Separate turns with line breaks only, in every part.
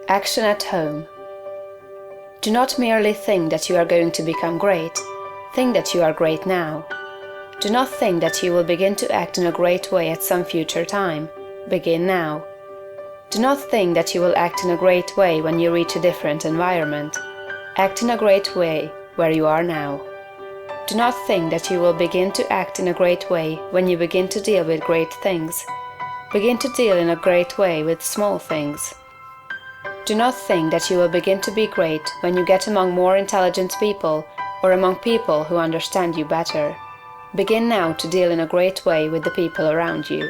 Action at home. Do not merely think that you are going to become great. Think that you are great now. Do not think that you will begin to act in a great way at some future time. Begin now. Do not think that you will act in a great way when you reach a different environment. Act in a great way where you are now. Do not think that you will begin to act in a great way when you begin to deal with great things. Begin to deal in a great way with small things. Do not think that you will begin to be great when you get among more intelligent people or among people who understand you better. Begin now to deal in a great way with the people around you.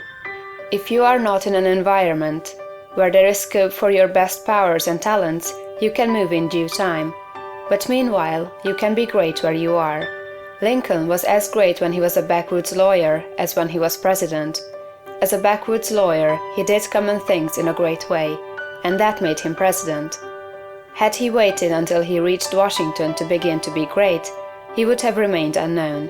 If you are not in an environment where there is scope for your best powers and talents, you can move in due time. But meanwhile, you can be great where you are. Lincoln was as great when he was a backwoods lawyer as when he was president. As a backwoods lawyer, he did common things in a great way, and that made him president. Had he waited until he reached Washington to begin to be great, he would have remained unknown.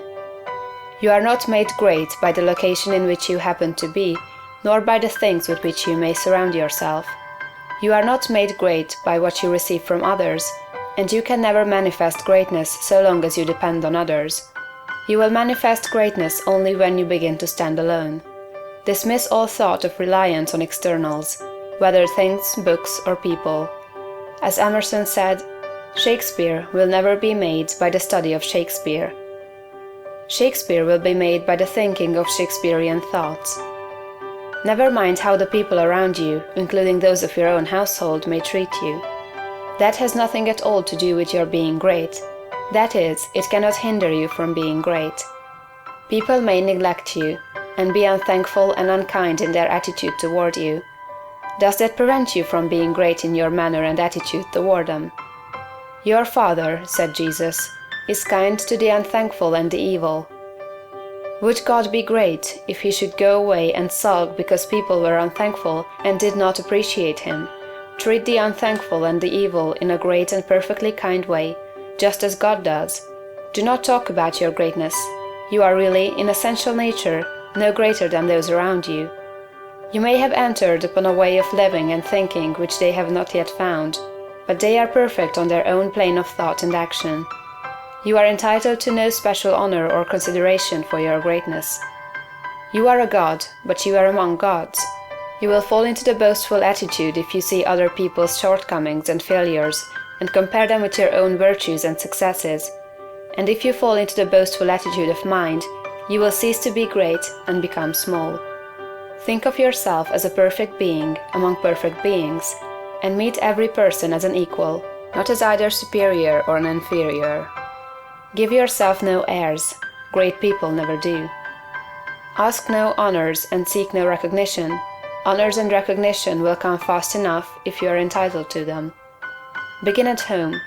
You are not made great by the location in which you happen to be, nor by the things with which you may surround yourself. You are not made great by what you receive from others, and you can never manifest greatness so long as you depend on others. You will manifest greatness only when you begin to stand alone. Dismiss all thought of reliance on externals, whether things, books, or people. As Emerson said, Shakespeare will never be made by the study of Shakespeare. Shakespeare will be made by the thinking of Shakespearean thoughts. Never mind how the people around you, including those of your own household, may treat you. That has nothing at all to do with your being great. That is, it cannot hinder you from being great. People may neglect you, and be unthankful and unkind in their attitude toward you. Does that prevent you from being great in your manner and attitude toward them? Your Father, said Jesus, is kind to the unthankful and the evil. Would God be great if he should go away and sulk because people were unthankful and did not appreciate him? Treat the unthankful and the evil in a great and perfectly kind way, just as God does. Do not talk about your greatness. You are really, in essential nature, no greater than those around you. You may have entered upon a way of living and thinking which they have not yet found, but they are perfect on their own plane of thought and action. You are entitled to no special honor or consideration for your greatness. You are a god, but you are among gods. You will fall into the boastful attitude if you see other people's shortcomings and failures and compare them with your own virtues and successes. And if you fall into the boastful attitude of mind, you will cease to be great and become small. Think of yourself as a perfect being among perfect beings, and meet every person as an equal, not as either superior or an inferior. Give yourself no airs. Great people never do. Ask no honors and seek no recognition. Honors and recognition will come fast enough if you are entitled to them. Begin at home.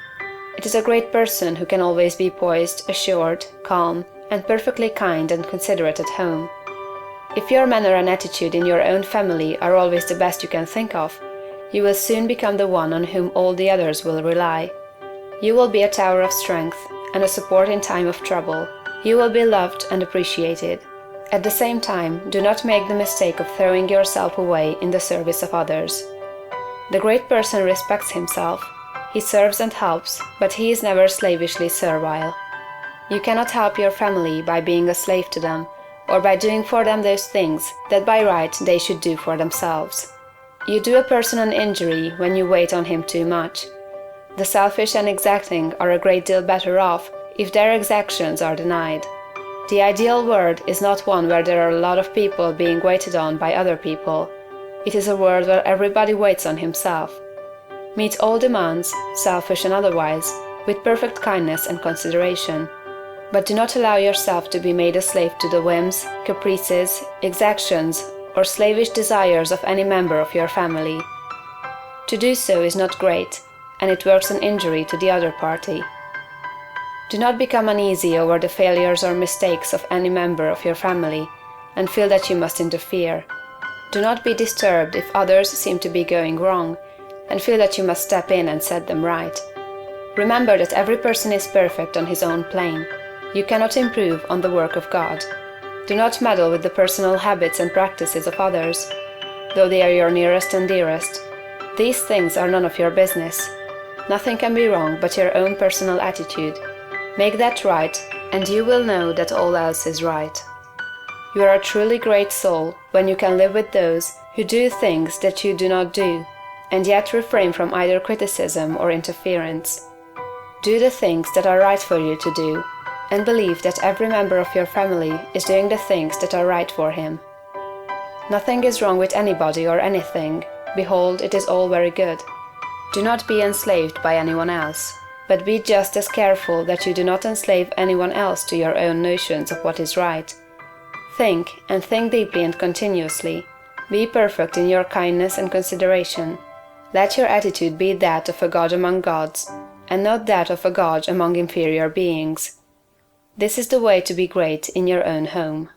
It is a great person who can always be poised, assured, calm, and perfectly kind and considerate at home. If your manner and attitude in your own family are always the best you can think of, you will soon become the one on whom all the others will rely. You will be a tower of strength and a support in time of trouble. You will be loved and appreciated. At the same time, do not make the mistake of throwing yourself away in the service of others. The great person respects himself. He serves and helps, but he is never slavishly servile. You cannot help your family by being a slave to them, or by doing for them those things that by right they should do for themselves. You do a person an injury when you wait on him too much. The selfish and exacting are a great deal better off if their exactions are denied. The ideal world is not one where there are a lot of people being waited on by other people. It is a world where everybody waits on himself. Meet all demands, selfish and otherwise, with perfect kindness and consideration. But do not allow yourself to be made a slave to the whims, caprices, exactions, or slavish desires of any member of your family. To do so is not great, and it works an injury to the other party. Do not become uneasy over the failures or mistakes of any member of your family, and feel that you must interfere. Do not be disturbed if others seem to be going wrong, and feel that you must step in and set them right. Remember that every person is perfect on his own plane. You cannot improve on the work of God. Do not meddle with the personal habits and practices of others, though they are your nearest and dearest. These things are none of your business. Nothing can be wrong but your own personal attitude. Make that right, and you will know that all else is right. You are a truly great soul when you can live with those who do things that you do not do, and yet refrain from either criticism or interference. Do the things that are right for you to do, and believe that every member of your family is doing the things that are right for him. Nothing is wrong with anybody or anything. Behold, it is all very good. Do not be enslaved by anyone else, but be just as careful that you do not enslave anyone else to your own notions of what is right. Think, and think deeply and continuously. Be perfect in your kindness and consideration. Let your attitude be that of a God among gods, and not that of a God among inferior beings. This is the way to be great in your own home.